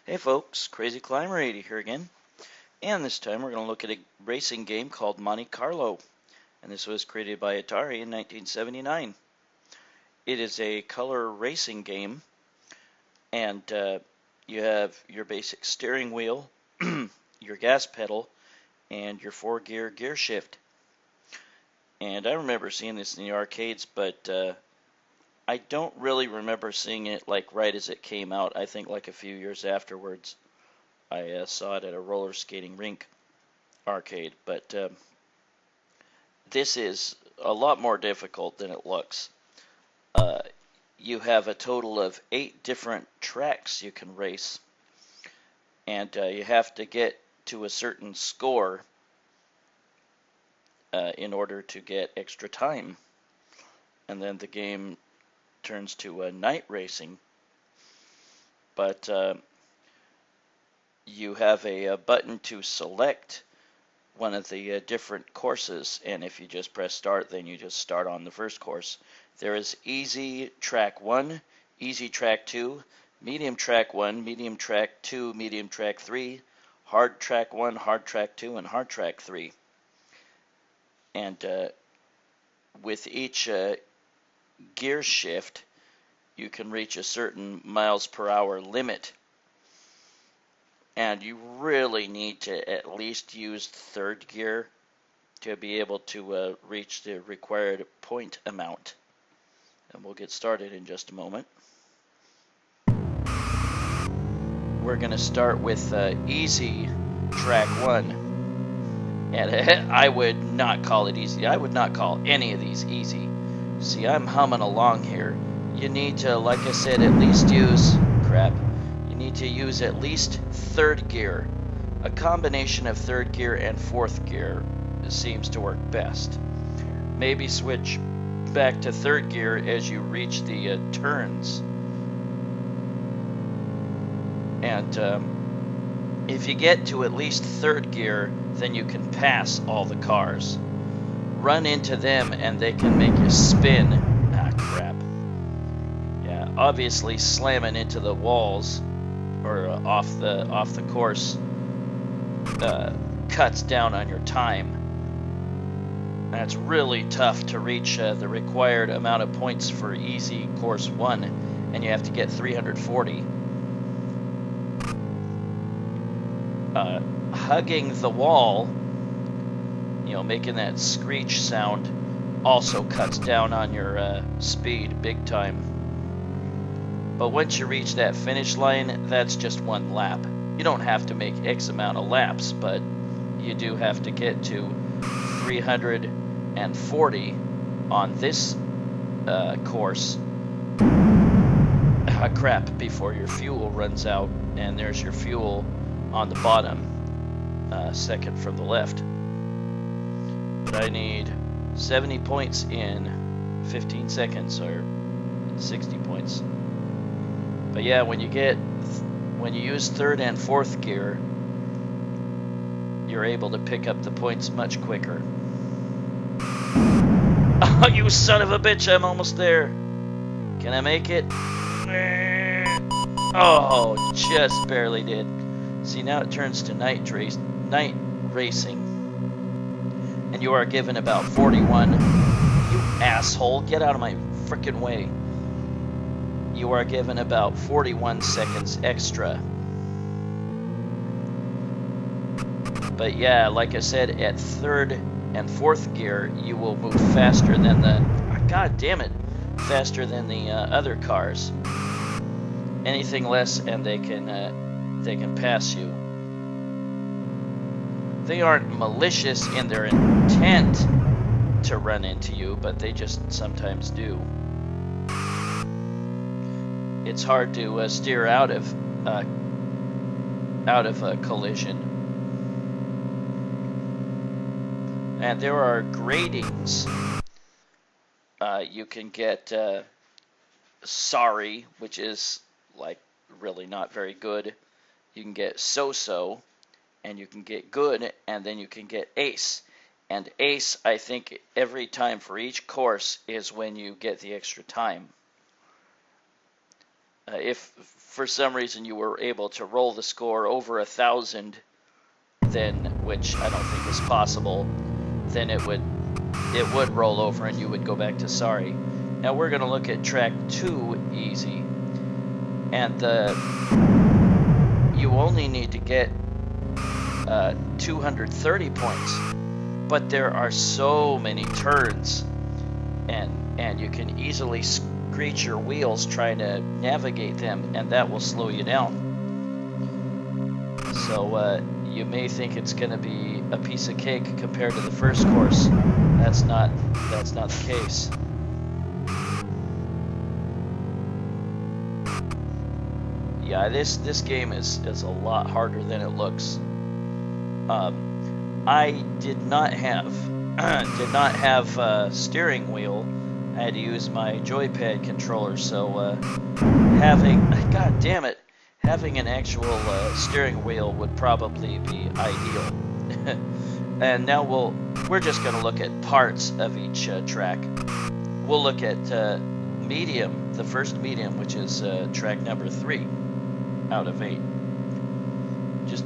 Hey folks, Crazy Climber 80 here again, and this time we're going to look at a racing game called Monte Carlo, and this was created by Atari in 1979. It is a color racing game, and you have your basic steering wheel, your gas pedal, and your 4-gear gear shift. And I remember seeing this in the arcades, but I don't really remember seeing it like right as it came out. I think like a few years afterwards. I saw it at a roller skating rink arcade, but this is a lot more difficult than it looks. You have a total of 8 different tracks you can race, and you have to get to a certain score in order to get extra time. And then the game turns to night racing, but you have a button to select one of the different courses, and if you just press start, then you just start on the first course. There is easy track 1, easy track 2, medium track 1, medium track 2, medium track 3, hard track 1, hard track 2, and hard track 3. And with each gear shift, you can reach a certain miles per hour limit. And you really need to at least use third gear to be able to reach the required point amount. And we'll get started in just a moment. We're going to start with easy track 1. And I would not call it easy. I would not call any of these easy. See, I'm humming along here. You need to, like I said, at least use... crap. You need to use at least third gear. A combination of third gear and fourth gear seems to work best. Maybe switch back to third gear as you reach the turns. And if you get to at least third gear, then you can pass all the cars. Run into them and they can make you spin. Ah, crap. Yeah, obviously slamming into the walls or off the course cuts down on your time. That's really tough to reach the required amount of points for easy course 1, and you have to get 340. Hugging the wall, you know, making that screech sound, also cuts down on your speed big time. But once you reach that finish line, that's just one lap. You don't have to make X amount of laps, but you do have to get to 340 on this course. Crap, before your fuel runs out, and there's your fuel on the bottom, second from the left. But I need 70 points in 15 seconds, or 60 points. But yeah, when you use third and fourth gear, you're able to pick up the points much quicker. Oh, you son of a bitch, I'm almost there. Can I make it? Oh, just barely did. See, now it turns to night racing. And you are given about 41. You asshole, get out of my frickin' way. You are given about 41 seconds extra. But yeah, like I said, at third and fourth gear, you will move faster than god damn it, faster than the other cars. Anything less, and they can pass you. They aren't malicious in their intent to run into you, but they just sometimes do. It's hard to steer out of a collision. And there are gradings. You can get sorry, which is like really not very good. You can get so-so, and you can get good, and then you can get ace. And ace, I think, every time for each course is when you get the extra time. If for some reason you were able to roll the score over 1,000, then, which I don't think is possible, then it would roll over and you would go back to sorry. Now we're going to look at track 2 easy, and you only need to get 230 points, but there are so many turns, and you can easily screech your wheels trying to navigate them, and that will slow you down. So you may think it's going to be a piece of cake compared to the first course. That's not the case. Yeah, this game is a lot harder than it looks. I did not have a steering wheel. I had to use my joypad controller, so having an actual steering wheel would probably be ideal. And now we're just going to look at parts of each track. We'll look at medium, the first medium, which is track number 3 out of 8.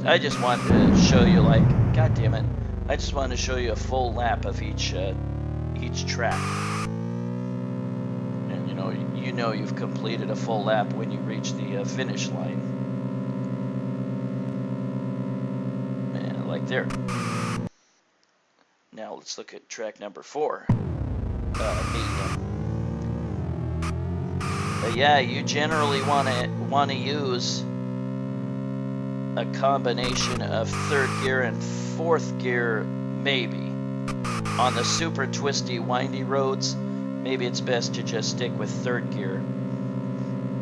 I just wanted to show you, like, God damn it, I just wanted to show you a full lap of each track. And you know you've completed a full lap when you reach the finish line. And like there. Now let's look at track number 4, medium. Yeah, you generally want to use a combination of 3rd gear and 4th gear, maybe. On the super twisty, windy roads, maybe it's best to just stick with 3rd gear.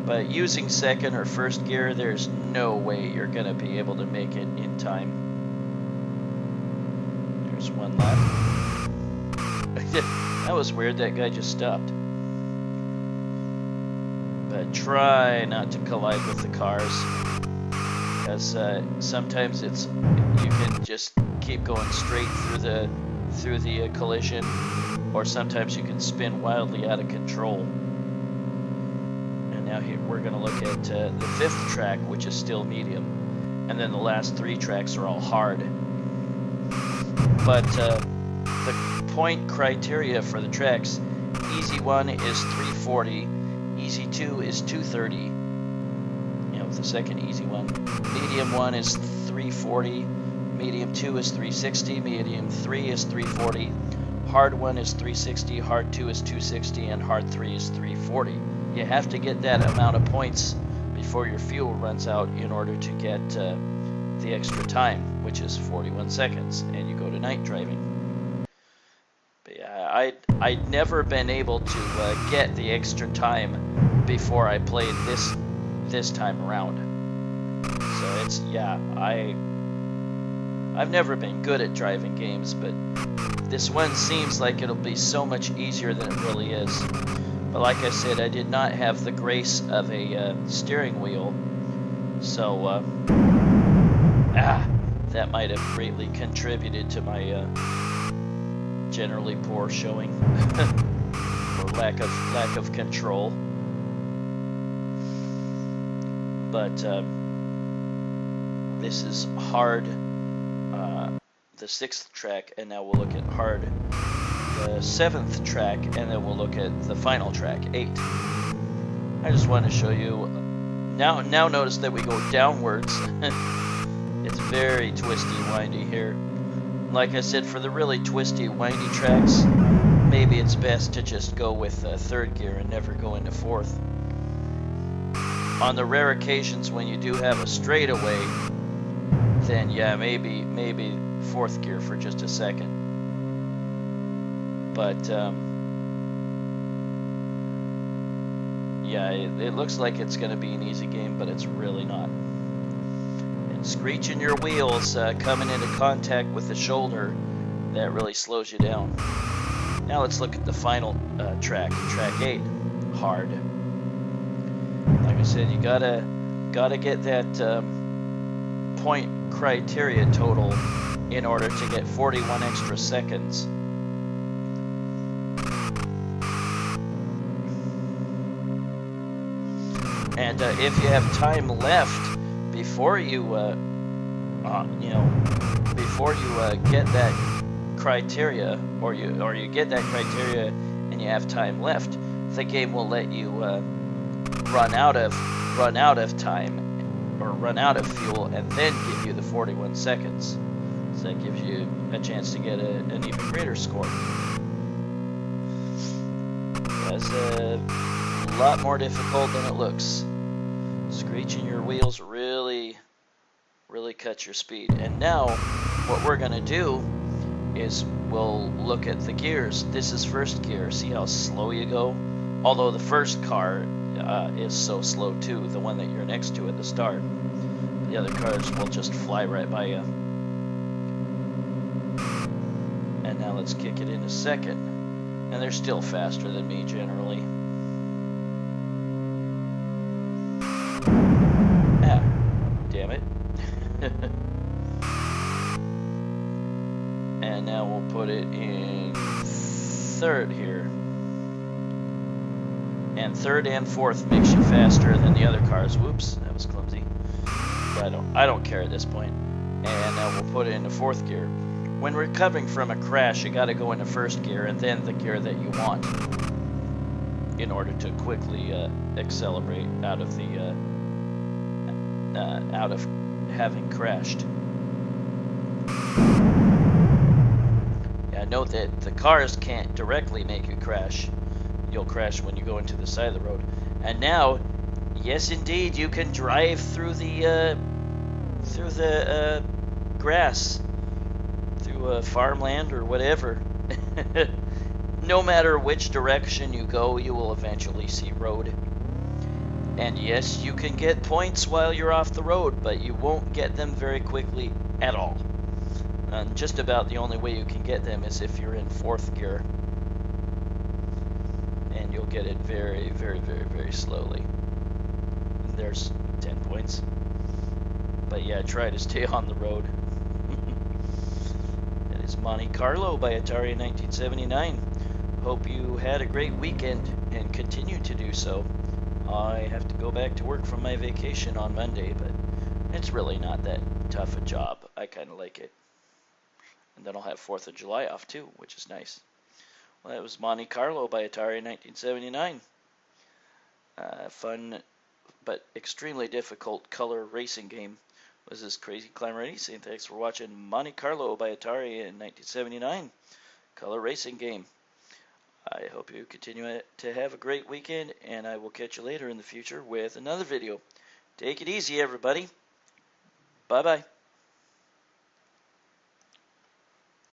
But using 2nd or 1st gear, there's no way you're going to be able to make it in time. There's one lap. That was weird, that guy just stopped. But try not to collide with the cars, because sometimes you can just keep going straight through the collision, or sometimes you can spin wildly out of control. And now here we're going to look at the 5th track, which is still medium, and then the last 3 tracks are all hard. But the point criteria for the tracks: easy 1 is 340, easy 2 is 230. The second easy one. Medium 1 is 340, medium 2 is 360, medium 3 is 340, hard 1 is 360, hard 2 is 260, and hard 3 is 340. You have to get that amount of points before your fuel runs out in order to get the extra time, which is 41 seconds, and you go to night driving. But yeah, I'd never been able to get the extra time before I played this time around. So it's, yeah, I've never been good at driving games, but this one seems like it'll be so much easier than it really is. But like I said, I did not have the grace of a steering wheel, so that might have greatly contributed to my generally poor showing or lack of control. But this is hard, the 6th track, and now we'll look at hard, the 7th track, and then we'll look at the final track, 8. I just want to show you, now notice that we go downwards. It's very twisty, windy here. Like I said, for the really twisty, windy tracks, maybe it's best to just go with 3rd gear and never go into 4th. On the rare occasions when you do have a straightaway, then yeah, maybe 4th gear for just a second. But yeah, it looks like it's going to be an easy game, but it's really not. And screeching your wheels coming into contact with the shoulder, that really slows you down. Now let's look at the final track 8, hard. Like I said, you gotta get that point criteria total in order to get 41 extra seconds. And And if you have time left before you, before you get that criteria, or you get that criteria, and you have time left, the game will let you run out of time, or run out of fuel, and then give you the 41 seconds. So that gives you a chance to get an even greater score. That's a lot more difficult than it looks. Screeching your wheels really cuts your speed. And now what we're gonna do is we'll look at the gears. This is first gear. See how slow you go? Although the first car is so slow too, the one that you're next to at the start. The other cars will just fly right by you. And now let's kick it into second. And they're still faster than me generally. Ah, damn it. And now we'll put it in third here. And third and fourth makes you faster than the other cars. Whoops, that was clumsy. But I don't care at this point. And now we'll put it into fourth gear. When recovering from a crash, you got to go into first gear and then the gear that you want in order to quickly accelerate out of the out of having crashed. Yeah, note that the cars can't directly make you crash. You'll crash when you go into the side of the road. And now, yes, indeed, you can drive through the grass. Farmland or whatever. No matter which direction you go, you will eventually see road. And yes, you can get points while you're off the road, but you won't get them very quickly at all. And just about the only way you can get them is if you're in fourth gear. And you'll get it very, very, very, very slowly. There's 10 points. But yeah, try to stay on the road. Is Monte Carlo by Atari in 1979. Hope you had a great weekend and continue to do so. I have to go back to work from my vacation on Monday, but it's really not that tough a job. I kind of like it. And then I'll have 4th of July off too, which is nice. Well, that was Monte Carlo by Atari in 1979. Fun but extremely difficult color racing game. Was this Crazy Climber 80 saying thanks for watching Monte Carlo by Atari in 1979 color racing game. I hope you continue to have a great weekend, and I will catch you later in the future with another video. Take it easy, everybody. Bye bye.